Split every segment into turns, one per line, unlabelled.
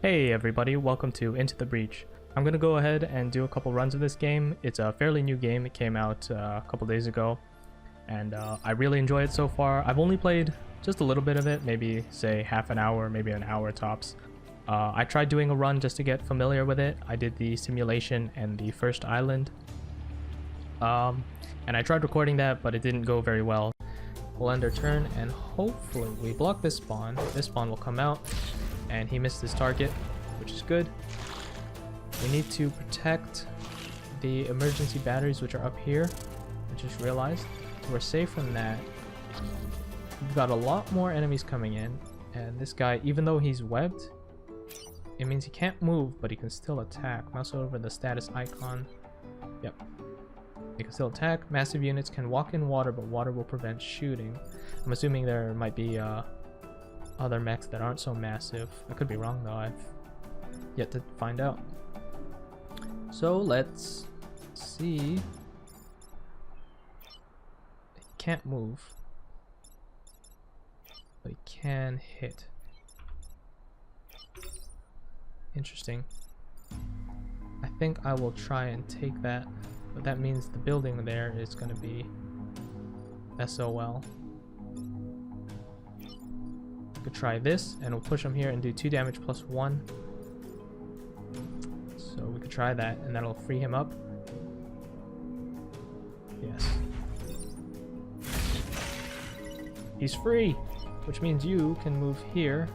Hey everybody, welcome to Into the Breach. I'm gonna go ahead and do a couple runs of this game. It's a fairly new game. It came out a couple days ago, and I really enjoy it so far. I've only played just a little bit of it, maybe say half an hour, maybe an hour tops. I tried doing a run just to get familiar with it. I did the simulation and the first island, and I tried recording that, but it didn't go very well. We'll end our turn, and hopefully we block this spawn. This spawn will come out, and he missed his target, which is good. We need to protect the emergency batteries, which are up here. I just realized. So we're safe from that. We've got a lot more enemies coming in, and this guy, even though he's webbed, it means he can't move, but he can still attack. Mouse over the status icon. Yep. He can still attack. Massive units can walk in water, but water will prevent shooting. I'm assuming there might be other mechs that aren't so massive. I could be wrong though, I've yet to find out. So let's see. He can't move, but he can hit. Interesting. I think I will try and take that, but that means the building there is going to be SOL. Could try this, and we'll push him here and do 2 damage plus 1. So we could try that, and that'll free him up. Yes. He's free, which means you can move here.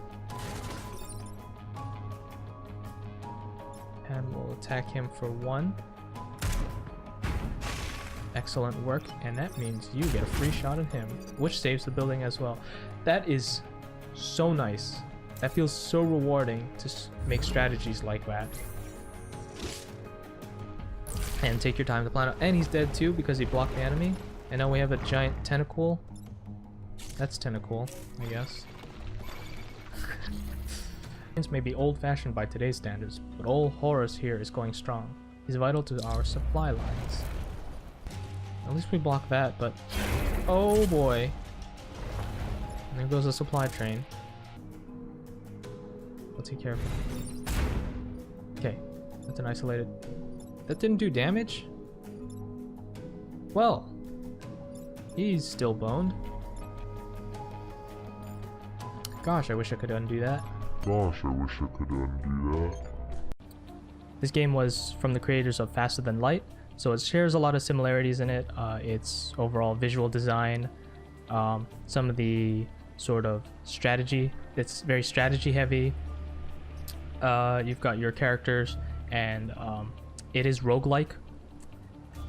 And we'll attack him for 1. Excellent work, and that means you get a free shot at him, which saves the building as well. That is so nice. That feels so rewarding to make strategies like that. And take your time to plan out. And he's dead too because he blocked the enemy. And now we have a giant tentacle. That's tentacle, I guess. This may be old-fashioned by today's standards, but old Horus here is going strong. He's vital to our supply lines. At least we block that, but oh boy. And there goes the supply train. Let's take care of it. Okay, that's an isolated. That didn't do damage? Well, he's still boned. Gosh, I wish I could undo that. This game was from the creators of Faster Than Light, so it shares a lot of similarities in it. Its overall visual design, some of the sort of strategy. It's very strategy heavy. You've got your characters, and it is roguelike,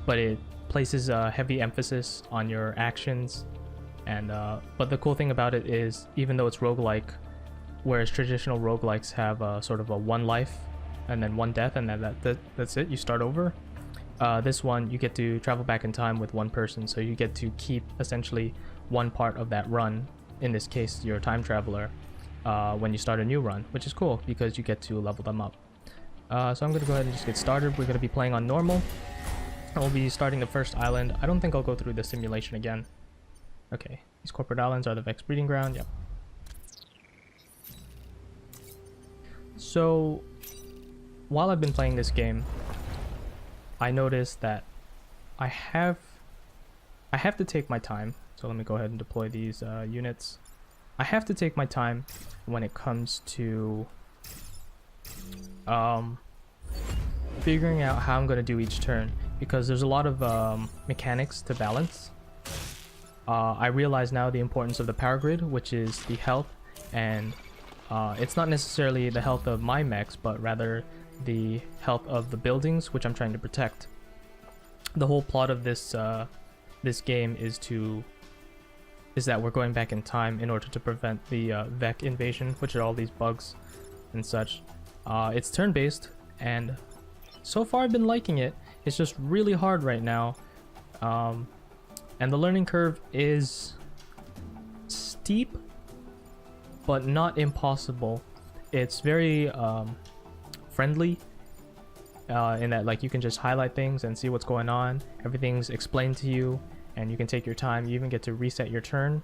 but it places a heavy emphasis on your actions. And but the cool thing about it is, even though it's roguelike, whereas traditional roguelikes have sort of a 1 life and then 1 death, and that's it, you start over. This one, you get to travel back in time with 1 person, so you get to keep essentially 1 part of that run. In this case, you're a time traveler when you start a new run, which is cool because you get to level them up. So I'm going to go ahead and just get started. We're going to be playing on normal. I'll be starting the first island. I don't think I'll go through the simulation again. Okay, these corporate islands are the Vex breeding ground. Yep. So while I've been playing this game, I noticed that I have to take my time. So let me go ahead and deploy these units. I have to take my time when it comes to figuring out how I'm going to do each turn, because there's a lot of mechanics to balance. I realize now the importance of the power grid, which is the health, and it's not necessarily the health of my mechs, but rather the health of the buildings which I'm trying to protect. The whole plot of this game is that we're going back in time in order to prevent the Vec invasion, which are all these bugs and such. It's turn-based, and so far I've been liking it. It's just really hard right now, and the learning curve is steep, but not impossible. It's very friendly in that, like, you can just highlight things and see what's going on. Everything's explained to you, and you can take your time. You even get to reset your turn.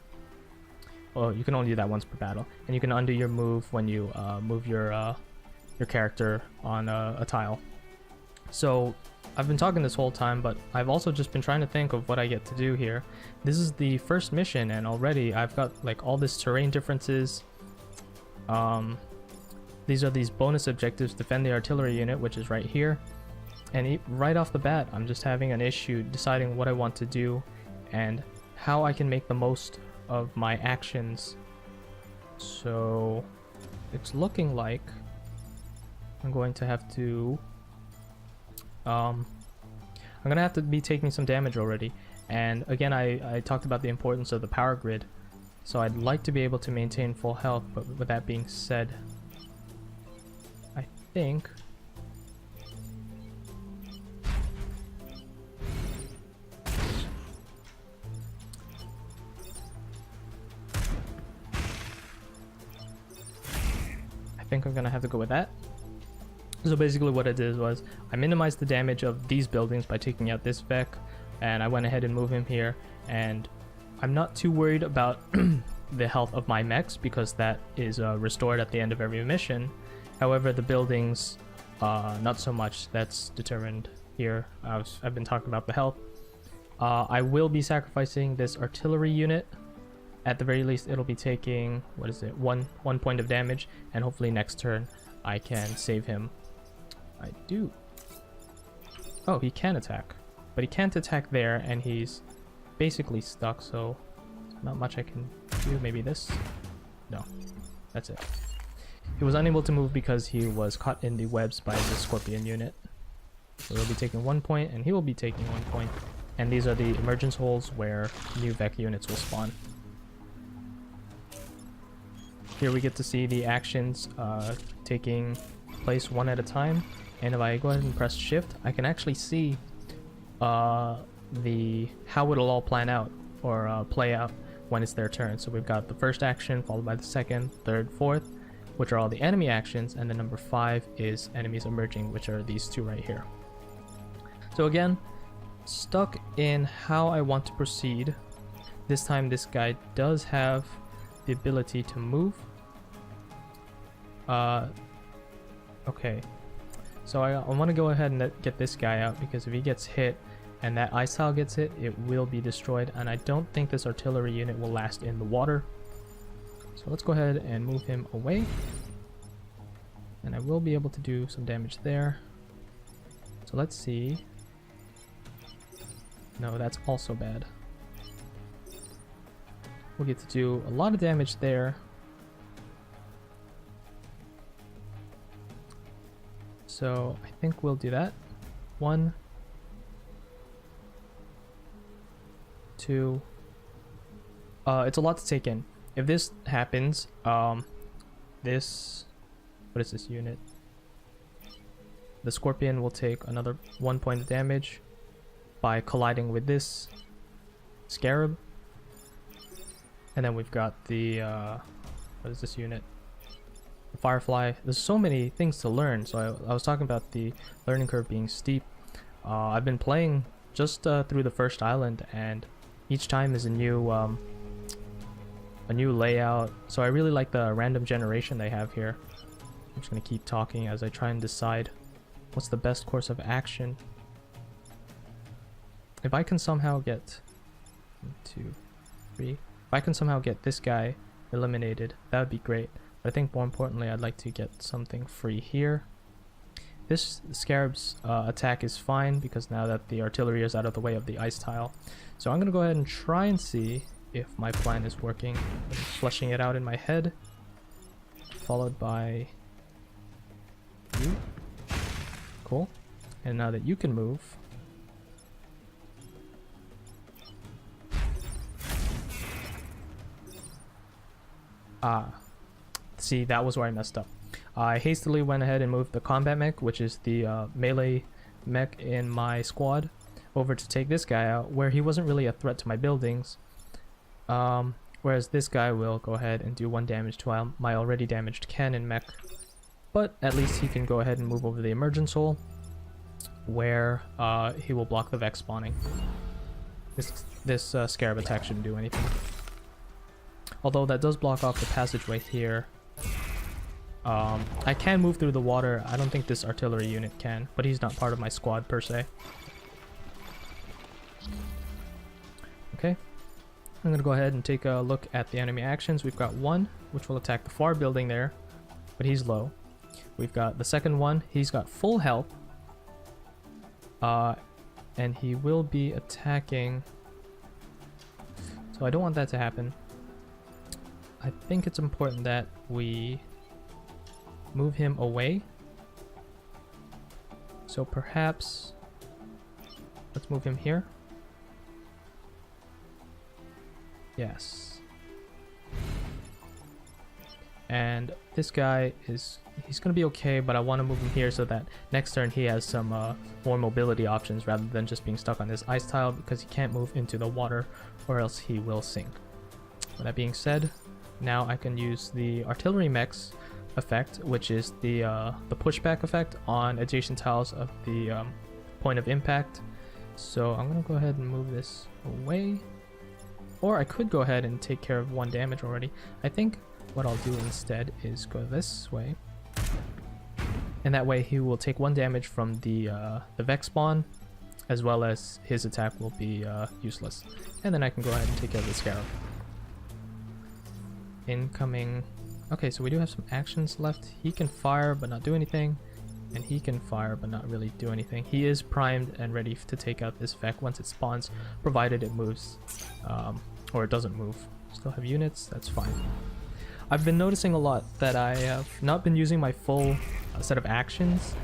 Well, you can only do that once per battle, and you can undo your move when you move your your character on a tile. So I've been talking this whole time, but I've also just been trying to think of what I get to do here. This is the first mission, and already I've got like all this terrain differences. These are these bonus objectives: defend the artillery unit, which is right here. And right off the bat, I'm just having an issue deciding what I want to do and how I can make the most of my actions. So it's looking like I'm going to have to I'm gonna have to be taking some damage already. And again, I talked about the importance of the power grid, so I'd like to be able to maintain full health. But with that being said, I think I'm gonna have to go with that. So basically what I did was I minimized the damage of these buildings by taking out this Vec, and I went ahead and moved him here, and I'm not too worried about the health of my mechs because that is restored at the end of every mission. However, the buildings, not so much. That's determined here. I've been talking about the health. I will be sacrificing this artillery unit. At the very least, it'll be taking, what is it, one point of damage, and hopefully next turn I can save him. I do. Oh, he can attack, but he can't attack there, and he's basically stuck, so not much I can do. Maybe this? No, that's it. He was unable to move because he was caught in the webs by the Scorpion unit. So he'll be taking 1 point, and he will be taking 1 point. And these are the emergence holes where new Vec units will spawn. Here we get to see the actions taking place one at a time, and if I go ahead and press shift, I can actually see how it'll all plan out or play out when it's their turn. So we've got the first action followed by the second, third, fourth, which are all the enemy actions, and then number 5 is enemies emerging, which are these two right here. So again, stuck in how I want to proceed. This time this guy does have the ability to move. Okay, so I want to go ahead and get this guy out, because if he gets hit and that ice tile gets hit, it will be destroyed, and I don't think this artillery unit will last in the water. So let's go ahead and move him away, and I will be able to do some damage there. So let's see. No, that's also bad. We'll get to do a lot of damage there. So I think we'll do that. 1, 2. It's a lot to take in. If this happens, what is this unit? The Scorpion will take another 1 point of damage by colliding with this Scarab. And then we've got the, what is this unit? The Firefly. There's so many things to learn. So I was talking about the learning curve being steep. I've been playing just through the first island, and each time is a new layout. So I really like the random generation they have here. I'm just gonna keep talking as I try and decide what's the best course of action. If I can somehow get 1, 2, 3. If I can somehow get this guy eliminated, that would be great. But I think more importantly, I'd like to get something free here. This Scarab's attack is fine because now that the artillery is out of the way of the ice tile. So I'm going to go ahead and try and see if my plan is working. I'm fleshing it out in my head. Followed by you. Cool. And now that you can move, see, that was where I messed up. I hastily went ahead and moved the combat mech, which is the melee mech in my squad, over to take this guy out, where he wasn't really a threat to my buildings. Whereas this guy will go ahead and do 1 damage to my already damaged cannon mech. But at least he can go ahead and move over the emergence hole, where he will block the Vex spawning. This Scarab attack shouldn't do anything. Although that does block off the passageway here. I can move through the water. I don't think this artillery unit can, but he's not part of my squad per se. Okay, I'm gonna go ahead and take a look at the enemy actions. We've got one, which will attack the far building there, but he's low. We've got the second one, he's got full health. And he will be attacking. So I don't want that to happen. I think it's important that we move him away. So perhaps let's move him here. Yes. And this guy he's gonna be okay, but I want to move him here so that next turn he has some more mobility options rather than just being stuck on this ice tile, because he can't move into the water or else he will sink. With that being said, now I can use the artillery mechs effect, which is the pushback effect on adjacent tiles of the point of impact. So I'm gonna go ahead and move this away, or I could go ahead and take care of 1 damage already. I think what I'll do instead is go this way, and that way he will take 1 damage from the Vex spawn, as well as his attack will be useless. And then I can go ahead and take care of the Scarab. Incoming. Okay, so we do have some actions left. He can fire but not do anything, and he can fire but not really do anything. He is primed and ready to take out this Vex once it spawns, provided it moves, or it doesn't move. Still have units, that's fine. I've been noticing a lot that I have not been using my full set of actions.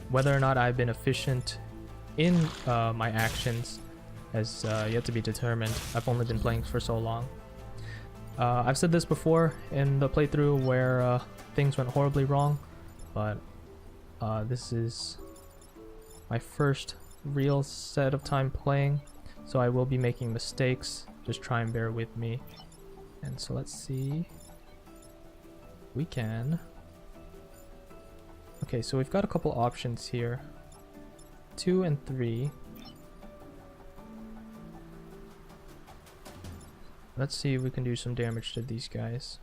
Whether or not I've been efficient in my actions has yet to be determined. I've only been playing for so long. I've said this before in the playthrough where things went horribly wrong, but this is my first real set of time playing, so I will be making mistakes. Just try and bear with me. And so let's see. We can. Okay, so we've got a couple options here. 2 and 3. Let's see if we can do some damage to these guys.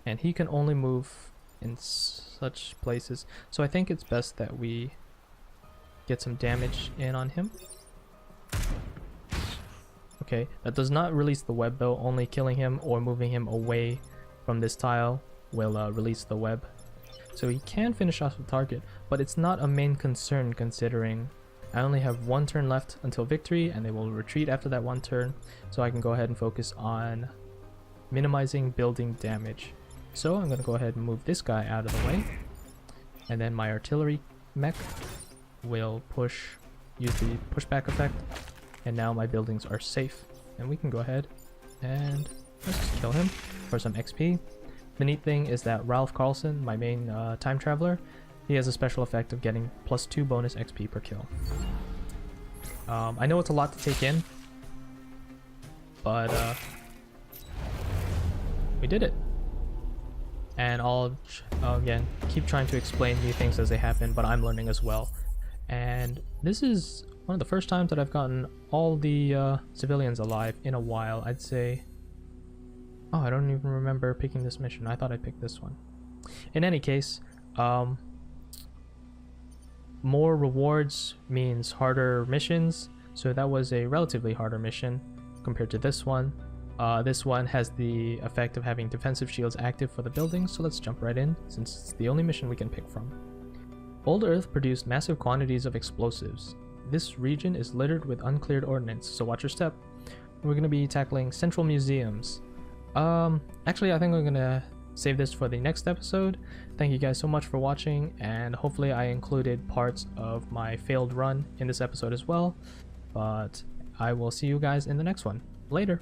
And he can only move in such places. So I think it's best that we get some damage in on him. Okay, that does not release the web though. Only killing him or moving him away from this tile will release the web. So he can finish off the target, but it's not a main concern considering I only have 1 turn left until victory, and they will retreat after that 1 turn. So I can go ahead and focus on minimizing building damage. So I'm going to go ahead and move this guy out of the way. And then my artillery mech will use the pushback effect. And now my buildings are safe, and we can go ahead and let's just kill him for some XP. The neat thing is that Ralph Carlson, my main time traveler, he has a special effect of getting +2 bonus XP per kill. I know it's a lot to take in, but we did it. And I'll again keep trying to explain new things as they happen, but I'm learning as well. And this is one of the first times that I've gotten all the civilians alive in a while, I'd say. Oh, I don't even remember picking this mission. I thought I picked this one. In any case, more rewards means harder missions. So that was a relatively harder mission compared to this one. This one has the effect of having defensive shields active for the buildings, so let's jump right in since it's the only mission we can pick from. Old Earth produced massive quantities of explosives. This region is littered with uncleared ordnance, so watch your step. We're going to be tackling central museums. Actually, I think I'm going to save this for the next episode. Thank you guys so much for watching, and hopefully I included parts of my failed run in this episode as well. But I will see you guys in the next one. Later.